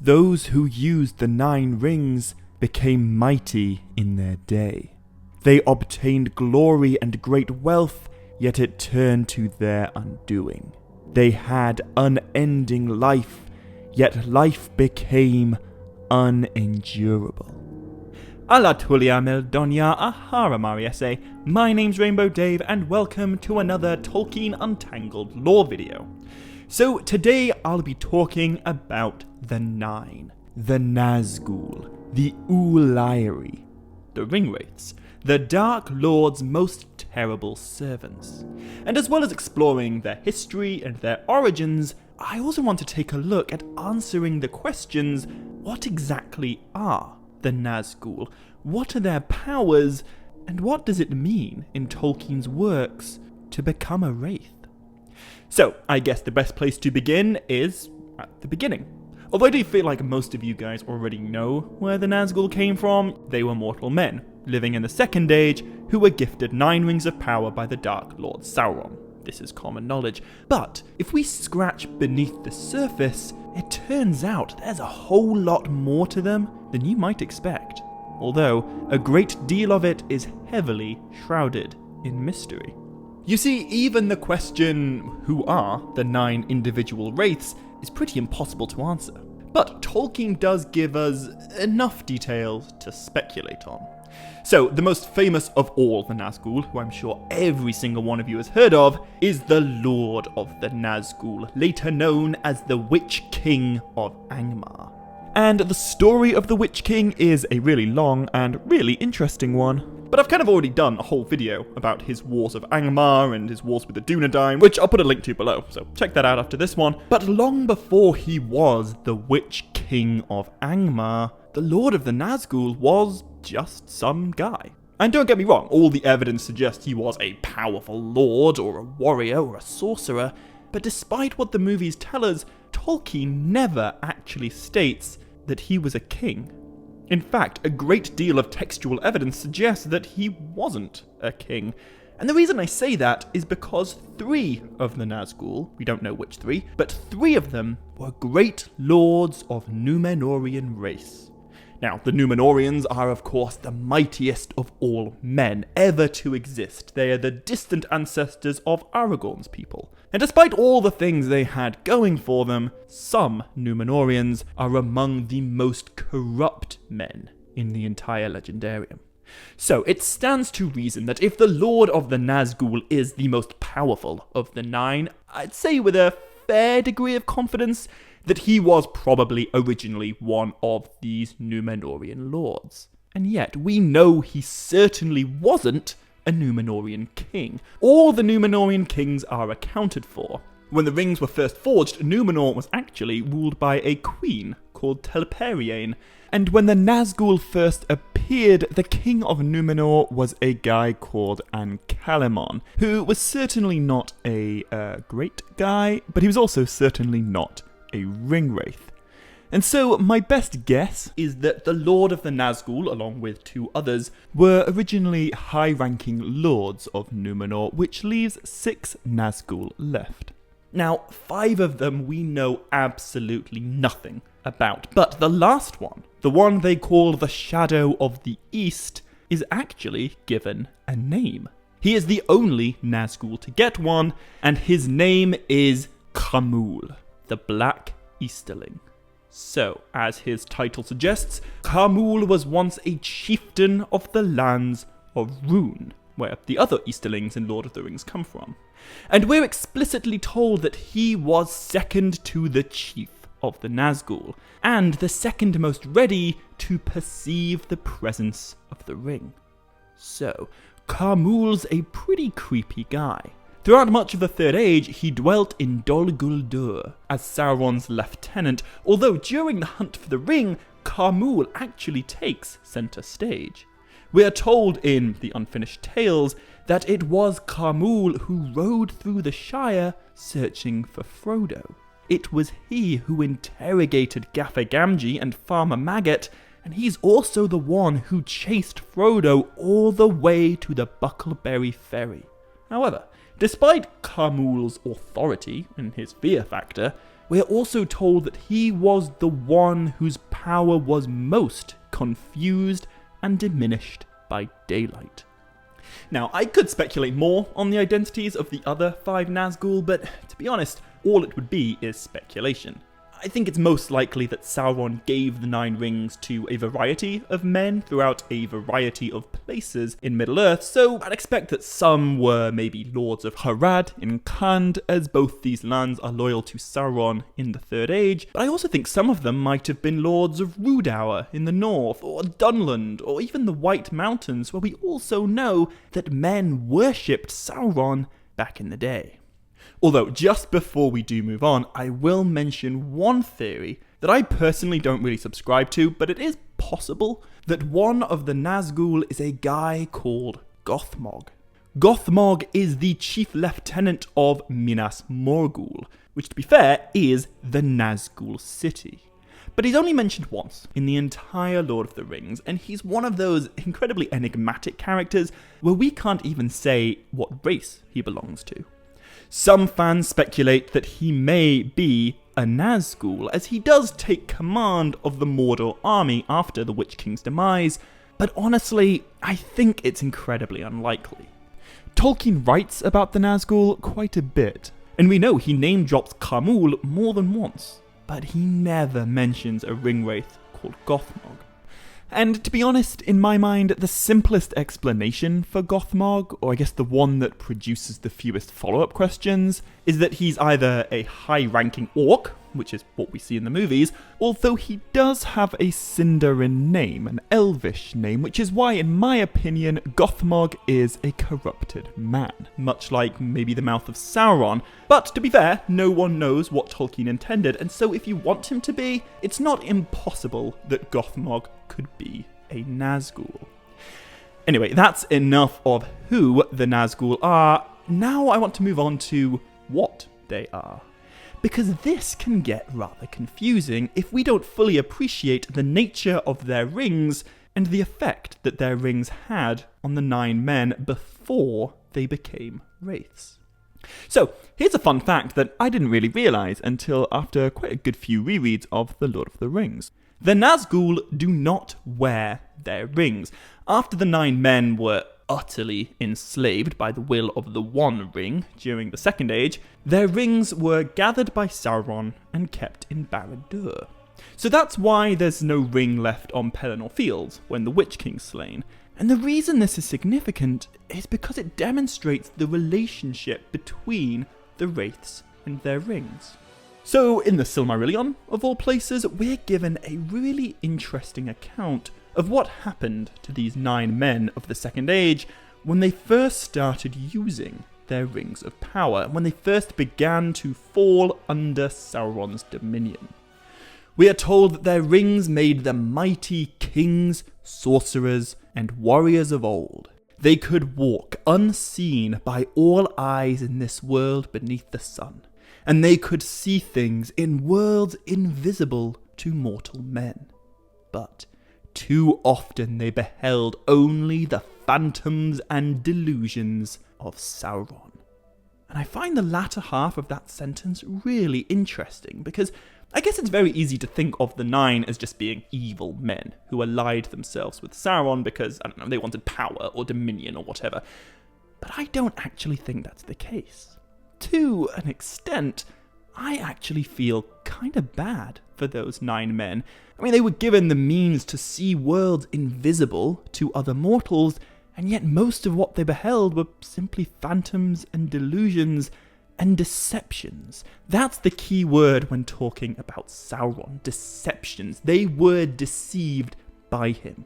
Those who used the 9 rings became mighty in their day. They obtained glory and great wealth, yet it turned to their undoing. They had unending life, yet life became unendurable. Alla Tulia Meldonia Ahara Mariese, my name's Rainbow Dave and welcome to another Tolkien Untangled lore video. So today I'll be talking about the 9, the Nazgûl, the Ulairi, the Ringwraiths, the Dark Lord's most terrible servants. And as well as exploring their history and their origins, I also want to take a look at answering the questions: what exactly are the Nazgûl? What are their powers? And what does it mean in Tolkien's works to become a wraith? So, I guess the best place to begin is at the beginning. Although I do feel like most of you guys already know where the Nazgûl came from. They were mortal men, living in the Second Age, who were gifted 9 rings of power by the Dark Lord Sauron. This is common knowledge. But if we scratch beneath the surface, it turns out there's a whole lot more to them than you might expect. Although, a great deal of it is heavily shrouded in mystery. You see, even the question, who are the 9 individual wraiths, is pretty impossible to answer. But Tolkien does give us enough details to speculate on. So, the most famous of all the Nazgûl, who I'm sure every single one of you has heard of, is the Lord of the Nazgûl, later known as the Witch King of Angmar. And the story of the Witch King is a really long and really interesting one. But I've kind of already done a whole video about his wars of Angmar and his wars with the Dunedain, which I'll put a link to below, so check that out after this one. But long before he was the Witch King of Angmar, the Lord of the Nazgûl was just some guy. And don't get me wrong, all the evidence suggests he was a powerful lord or a warrior or a sorcerer, but despite what the movies tell us, Tolkien never actually states that he was a king. In fact, a great deal of textual evidence suggests that he wasn't a king. And the reason I say that is because 3 of the Nazgûl, we don't know which 3, but 3 of them were great lords of Númenórean race. Now, the Númenóreans are of course the mightiest of all men ever to exist. They are the distant ancestors of Aragorn's people. And despite all the things they had going for them, some Númenóreans are among the most corrupt men in the entire Legendarium. So it stands to reason that if the Lord of the Nazgûl is the most powerful of the 9, I'd say with a fair degree of confidence that he was probably originally one of these Númenórean lords. And yet, we know he certainly wasn't a Númenórean king. All the Númenórean kings are accounted for. When the rings were first forged, Númenor was actually ruled by a queen called Telperiain. And when the Nazgûl first appeared, the king of Númenor was a guy called Ancalamon, who was certainly not a great guy, but he was also certainly not a ringwraith. And so my best guess is that the Lord of the Nazgûl, along with 2 others, were originally high-ranking lords of Númenor, which leaves 6 Nazgûl left. Now, 5 of them we know absolutely nothing about, but the last one, the one they call the Shadow of the East, is actually given a name. He is the only Nazgûl to get one, and his name is Khamûl, the Black Easterling. So, as his title suggests, Khamûl was once a chieftain of the lands of Rhûn, where the other Easterlings in Lord of the Rings come from. And we're explicitly told that he was second to the chief of the Nazgûl, and the second most ready to perceive the presence of the ring. So, Khamûl's a pretty creepy guy. Throughout much of the Third Age, he dwelt in Dol Guldur as Sauron's lieutenant, although during the hunt for the ring, Khamûl actually takes center stage. We are told in the Unfinished Tales that it was Khamûl who rode through the Shire searching for Frodo. It was he who interrogated Gaffer Gamgee and Farmer Maggot, and he's also the one who chased Frodo all the way to the Buckleberry Ferry. However, despite Khamûl's authority and his fear factor, we're also told that he was the one whose power was most confused and diminished by daylight. Now, I could speculate more on the identities of the other 5 Nazgûl, but to be honest, all it would be is speculation. I think it's most likely that Sauron gave the 9 rings to a variety of men throughout a variety of places in Middle-earth, so I'd expect that some were maybe lords of Harad in Khand, as both these lands are loyal to Sauron in the Third Age, but I also think some of them might have been lords of Rhudaur in the north, or Dunland, or even the White Mountains, where we also know that men worshipped Sauron back in the day. Although, just before we do move on, I will mention one theory that I personally don't really subscribe to, but it is possible that one of the Nazgûl is a guy called Gothmog. Gothmog is the chief lieutenant of Minas Morgul, which to be fair is the Nazgûl city. But he's only mentioned once in the entire Lord of the Rings, and he's one of those incredibly enigmatic characters where we can't even say what race he belongs to. Some fans speculate that he may be a Nazgûl, as he does take command of the Mordor army after the Witch King's demise, but honestly, I think it's incredibly unlikely. Tolkien writes about the Nazgûl quite a bit, and we know he name-drops Khamûl more than once, but he never mentions a Ringwraith called Gothmog. And to be honest, in my mind, the simplest explanation for Gothmog, or I guess the one that produces the fewest follow-up questions, is that he's either a high-ranking orc, which is what we see in the movies, although he does have a Sindarin name, an elvish name, which is why, in my opinion, Gothmog is a corrupted man, much like maybe the mouth of Sauron. But to be fair, no one knows what Tolkien intended, and so if you want him to be, it's not impossible that Gothmog could be a Nazgûl. Anyway, that's enough of who the Nazgûl are. Now I want to move on to what they are, because this can get rather confusing if we don't fully appreciate the nature of their rings and the effect that their rings had on the 9 men before they became wraiths. So, here's a fun fact that I didn't really realise until after quite a good few rereads of The Lord of the Rings. The Nazgûl do not wear their rings. After the 9 men were utterly enslaved by the will of the One Ring during the Second Age, their rings were gathered by Sauron and kept in Barad-dûr. So that's why there's no ring left on Pelennor Fields when the Witch King's slain. And the reason this is significant is because it demonstrates the relationship between the wraiths and their rings. So in the Silmarillion, of all places, we're given a really interesting account of what happened to these 9 men of the Second Age when they first started using their rings of power, when they first began to fall under Sauron's dominion. We are told that their rings made them mighty kings, sorcerers, and warriors of old. They could walk unseen by all eyes in this world beneath the sun, and they could see things in worlds invisible to mortal men. But too often they beheld only the phantoms and delusions of Sauron. And I find the latter half of that sentence really interesting, because I guess it's very easy to think of the 9 as just being evil men who allied themselves with Sauron because, I don't know, they wanted power or dominion or whatever. But I don't actually think that's the case. To an extent, I actually feel kind of bad for those 9 men. I mean, they were given the means to see worlds invisible to other mortals, and yet most of what they beheld were simply phantoms and delusions and deceptions. That's the key word when talking about Sauron. Deceptions. They were deceived by him.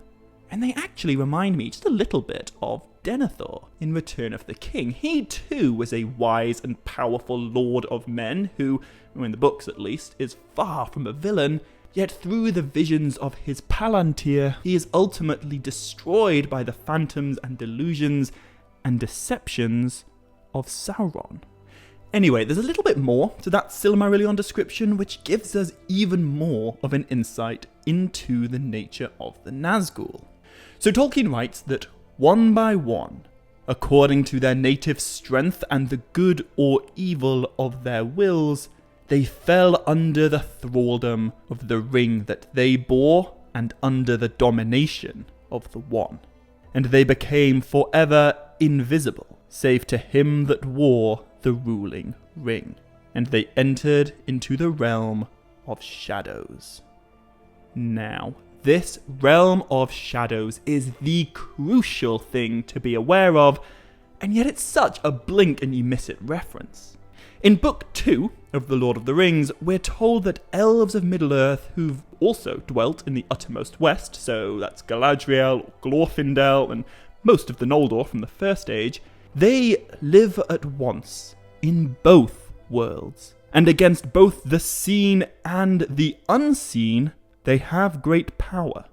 And they actually remind me just a little bit of Denethor in Return of the King. He too was a wise and powerful lord of men who, in the books at least, is far from a villain, yet through the visions of his Palantir, he is ultimately destroyed by the phantoms and delusions and deceptions of Sauron. Anyway, there's a little bit more to that Silmarillion description, which gives us even more of an insight into the nature of the Nazgûl. So Tolkien writes that one by one, according to their native strength and the good or evil of their wills, they fell under the thraldom of the ring that they bore and under the domination of the One. And they became forever invisible, save to him that wore the ruling ring. And they entered into the realm of shadows. Now, this realm of shadows is the crucial thing to be aware of, and yet it's such a blink and you miss it reference. In Book 2 of The Lord of the Rings, we're told that elves of Middle-earth who've also dwelt in the uttermost west, so that's Galadriel, Glorfindel, and most of the Noldor from the First Age, they live at once in both worlds. And against both the seen and the unseen, they have great power.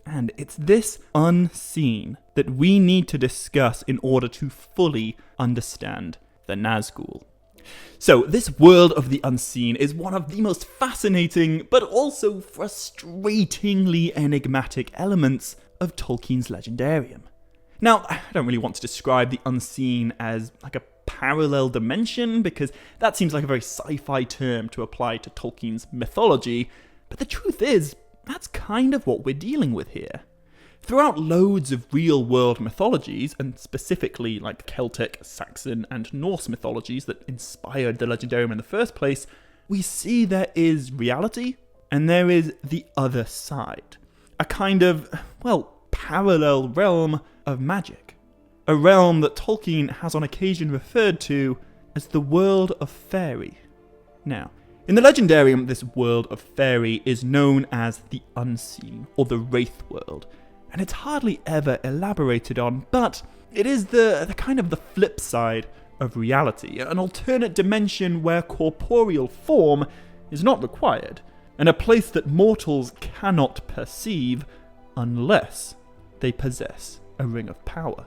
And it's this unseen that we need to discuss in order to fully understand the Nazgûl. So, this world of the unseen is one of the most fascinating, but also frustratingly enigmatic elements of Tolkien's legendarium. Now, I don't really want to describe the unseen as like a parallel dimension, because that seems like a very sci-fi term to apply to Tolkien's mythology, but the truth is, that's kind of what we're dealing with here. Throughout loads of real-world mythologies, and specifically like Celtic, Saxon, and Norse mythologies that inspired the Legendarium in the first place, we see there is reality, and there is the other side. A kind of, parallel realm of magic. A realm that Tolkien has on occasion referred to as the world of fairy. Now, in the Legendarium, this world of fairy is known as the Unseen, or the Wraith world, and it's hardly ever elaborated on, but it is the kind of the flip side of reality, an alternate dimension where corporeal form is not required, and a place that mortals cannot perceive unless they possess a ring of power.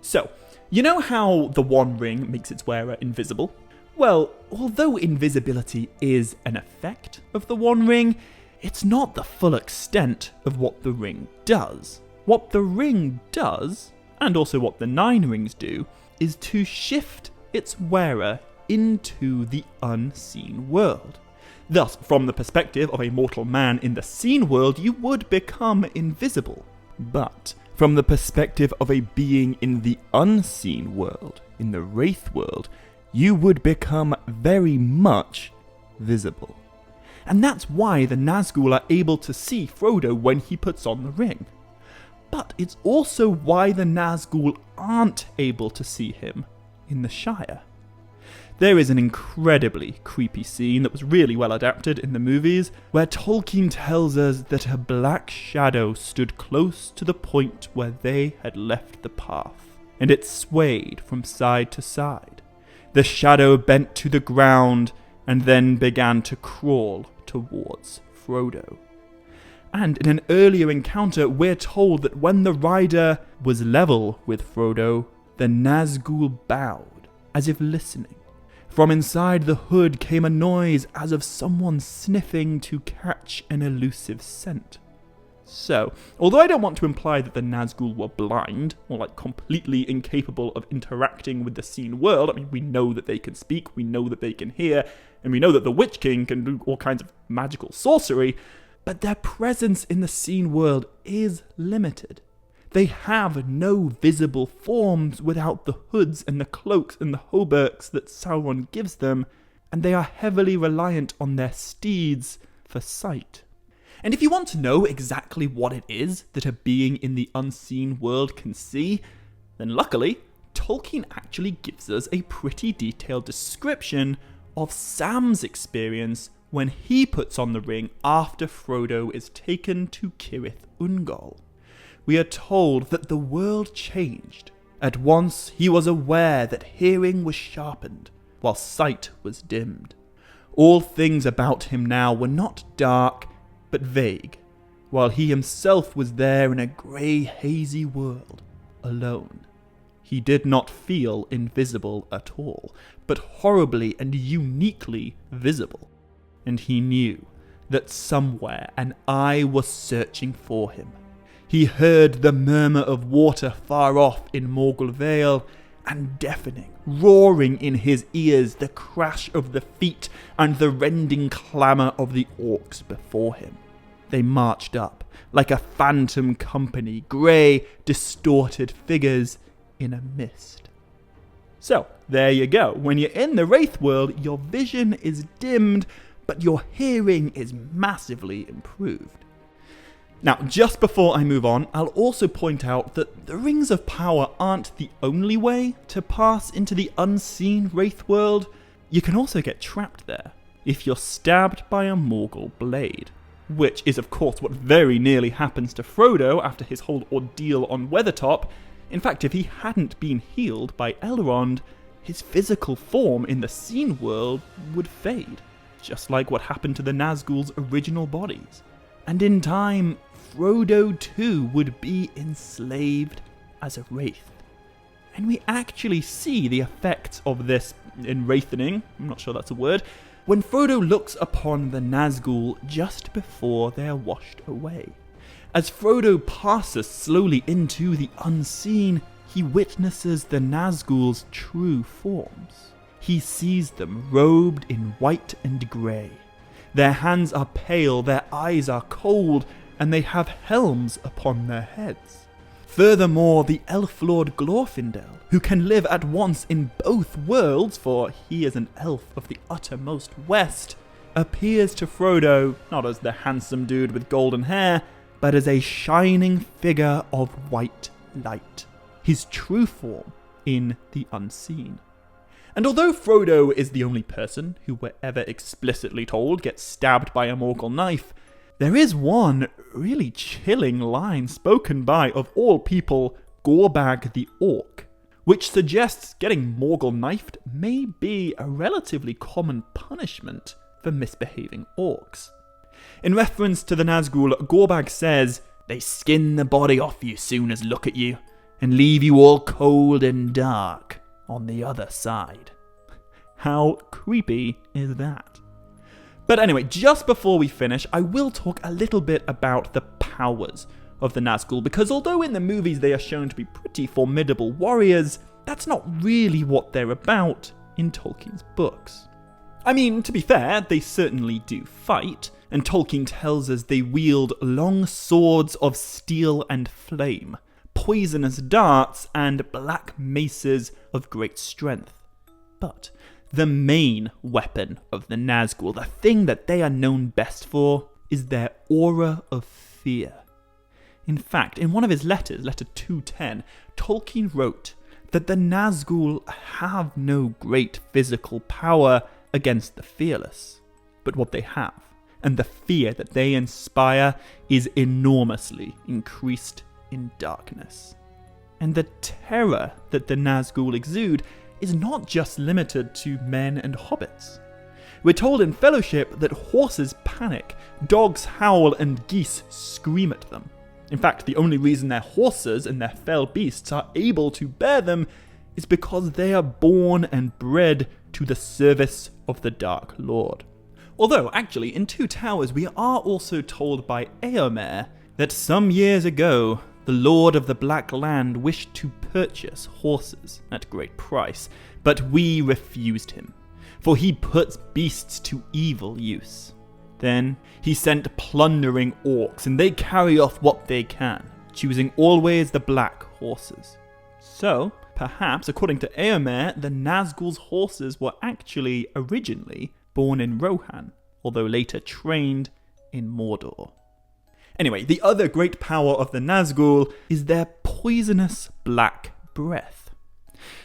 So, you know how the One Ring makes its wearer invisible? Well, although invisibility is an effect of the One Ring, it's not the full extent of what the ring does. What the ring does, and also what the 9 rings do, is to shift its wearer into the unseen world. Thus, from the perspective of a mortal man in the seen world, you would become invisible. But from the perspective of a being in the unseen world, in the Wraith world, you would become very much visible. And that's why the Nazgûl are able to see Frodo when he puts on the ring. But it's also why the Nazgûl aren't able to see him in the Shire. There is an incredibly creepy scene that was really well adapted in the movies, where Tolkien tells us that a black shadow stood close to the point where they had left the path, and it swayed from side to side. The shadow bent to the ground and then began to crawl towards Frodo. And in an earlier encounter, we're told that when the rider was level with Frodo, the Nazgûl bowed, as if listening. From inside the hood came a noise as of someone sniffing to catch an elusive scent. So, although I don't want to imply that the Nazgûl were blind, or completely incapable of interacting with the seen world, I mean, we know that they can speak, we know that they can hear, and we know that the Witch King can do all kinds of magical sorcery, but their presence in the seen world is limited. They have no visible forms without the hoods and the cloaks and the hauberks that Sauron gives them, and they are heavily reliant on their steeds for sight. And if you want to know exactly what it is that a being in the unseen world can see, then luckily, Tolkien actually gives us a pretty detailed description of Sam's experience when he puts on the ring after Frodo is taken to Cirith Ungol. We are told that the world changed. At once he was aware that hearing was sharpened, while sight was dimmed. All things about him now were not dark, but vague, while he himself was there in a grey, hazy world, alone. He did not feel invisible at all, but horribly and uniquely visible. And he knew that somewhere an eye was searching for him. He heard the murmur of water far off in Morgul Vale, and deafening, roaring in his ears the crash of the feet and the rending clamour of the orcs before him. They marched up like a phantom company, grey, distorted figures in a mist. So, there you go. When you're in the Wraith world, your vision is dimmed, but your hearing is massively improved. Now, just before I move on, I'll also point out that the Rings of Power aren't the only way to pass into the unseen Wraith world. You can also get trapped there if you're stabbed by a Morgul blade, which is of course what very nearly happens to Frodo after his whole ordeal on Weathertop. In fact, if he hadn't been healed by Elrond, his physical form in the seen world would fade, just like what happened to the Nazgûl's original bodies. And in time, Frodo too would be enslaved as a wraith. And we actually see the effects of this in wraithing, I'm not sure that's a word, when Frodo looks upon the Nazgûl just before they are washed away. As Frodo passes slowly into the unseen, he witnesses the Nazgûl's true forms. He sees them robed in white and grey. Their hands are pale, their eyes are cold, and they have helms upon their heads. Furthermore, the elf lord Glorfindel, who can live at once in both worlds, for he is an elf of the uttermost west, appears to Frodo not as the handsome dude with golden hair, but as a shining figure of white light, his true form in the unseen. And although Frodo is the only person who we're ever explicitly told gets stabbed by a Morgul knife, there is one really chilling line spoken by, of all people, Gorbag the Orc, which suggests getting Morgul knifed may be a relatively common punishment for misbehaving orcs. In reference to the Nazgûl, Gorbag says, "They skin the body off you soon as look at you, and leave you all cold and dark on the other side." How creepy is that? But anyway, just before we finish, I will talk a little bit about the powers of the Nazgûl, because although in the movies they are shown to be pretty formidable warriors, that's not really what they're about in Tolkien's books. I mean, to be fair, they certainly do fight, and Tolkien tells us they wield long swords of steel and flame, poisonous darts, and black maces of great strength. But the main weapon of the Nazgûl, the thing that they are known best for, is their aura of fear. In fact, in one of his letters, letter 210, Tolkien wrote that the Nazgûl have no great physical power against the fearless, but what they have, and the fear that they inspire, is enormously increased in darkness. And the terror that the Nazgûl exude is not just limited to men and hobbits. We're told in Fellowship that horses panic, dogs howl, and geese scream at them. In fact, the only reason their horses and their fell beasts are able to bear them is because they are born and bred to the service of the Dark Lord. Although, actually, in Two Towers we are also told by Éomer that some years ago, the Lord of the Black Land wished to purchase horses at great price, but we refused him, for he puts beasts to evil use. Then he sent plundering orcs, and they carry off what they can, choosing always the black horses. So, perhaps, according to Éomer, the Nazgûl's horses were actually originally born in Rohan, although later trained in Mordor. Anyway, the other great power of the Nazgûl is their poisonous black breath.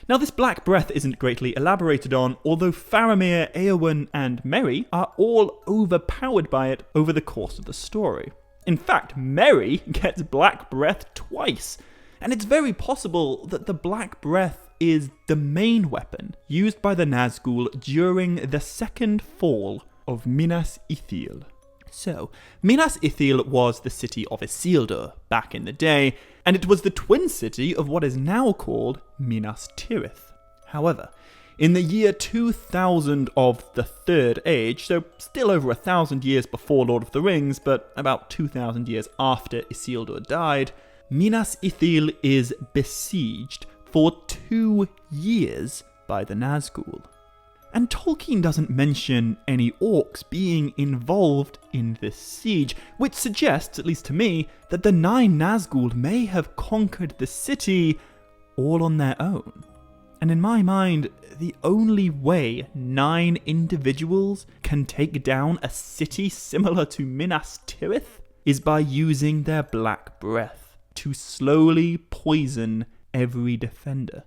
Now, this black breath isn't greatly elaborated on, although Faramir, Éowyn, and Merry are all overpowered by it over the course of the story. In fact, Merry gets black breath twice, and it's very possible that the black breath is the main weapon used by the Nazgûl during the second fall of Minas Ithil. So, Minas Ithil was the city of Isildur back in the day, and it was the twin city of what is now called Minas Tirith. However, in the year 2000 of the Third Age, so still over 1,000 years before Lord of the Rings, but about 2,000 years after Isildur died, Minas Ithil is besieged for 2 years by the Nazgûl. And Tolkien doesn't mention any orcs being involved in this siege, which suggests, at least to me, that the 9 Nazgûl may have conquered the city all on their own. And in my mind, the only way 9 individuals can take down a city similar to Minas Tirith is by using their black breath to slowly poison every defender.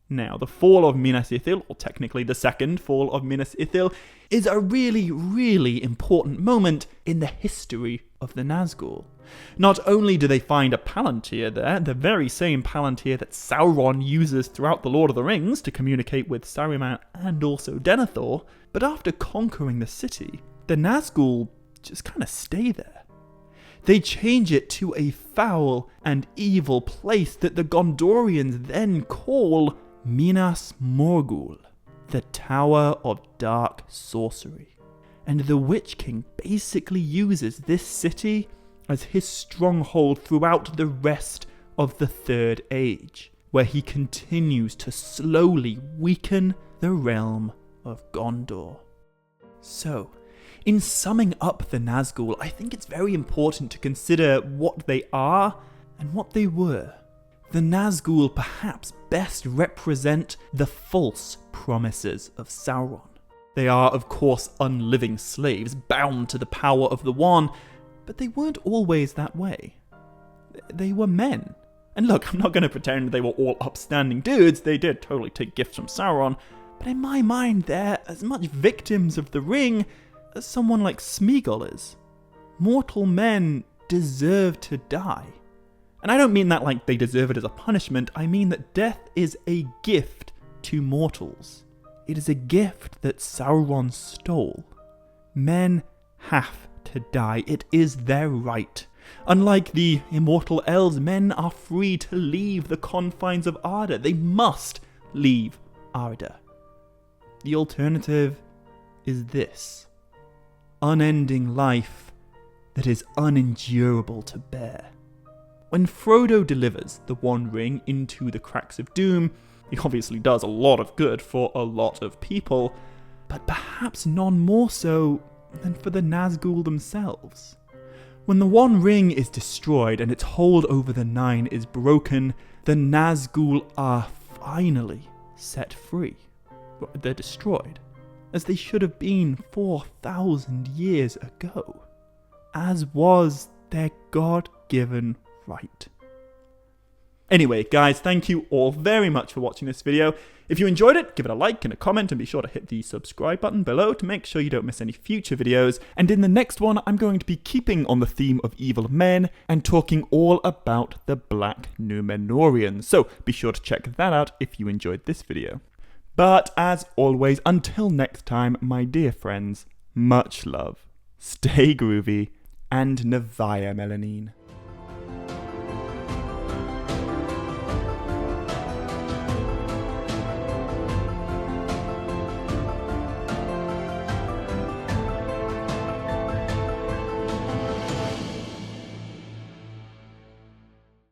Now, the fall of Minas Ithil, or technically the second fall of Minas Ithil, is a really, really important moment in the history of the Nazgûl. Not only do they find a Palantir there, the very same Palantir that Sauron uses throughout the Lord of the Rings to communicate with Saruman and also Denethor, but after conquering the city, the Nazgûl just kind of stay there. They change it to a foul and evil place that the Gondorians then call Minas Morgul, the Tower of Dark Sorcery. And the Witch King basically uses this city as his stronghold throughout the rest of the Third Age, where he continues to slowly weaken the realm of Gondor. So, in summing up the Nazgûl, I think it's very important to consider what they are and what they were. The Nazgûl perhaps best represent the false promises of Sauron. They are, of course, unliving slaves, bound to the power of the One, but they weren't always that way. They were men. And look, I'm not going to pretend they were all upstanding dudes, they did totally take gifts from Sauron, but in my mind they're as much victims of the ring as someone like Smeagol is. Mortal men deserve to die. And I don't mean that like they deserve it as a punishment, I mean that death is a gift to mortals. It is a gift that Sauron stole. Men have to die, it is their right. Unlike the immortal elves, men are free to leave the confines of Arda. They must leave Arda. The alternative is this: unending life that is unendurable to bear. When Frodo delivers the One Ring into the cracks of doom, he obviously does a lot of good for a lot of people, but perhaps none more so than for the Nazgûl themselves. When the One Ring is destroyed and its hold over the 9 is broken, the Nazgûl are finally set free. They're destroyed, as they should have been 4,000 years ago, as was their God-given right. Anyway, guys, thank you all very much for watching this video. If you enjoyed it, give it a like and a comment, and be sure to hit the subscribe button below to make sure you don't miss any future videos. And in the next one, I'm going to be keeping on the theme of evil men and talking all about the Black Númenóreans. So be sure to check that out if you enjoyed this video. But as always, until next time, my dear friends, much love, stay groovy, and Navaya Melanine.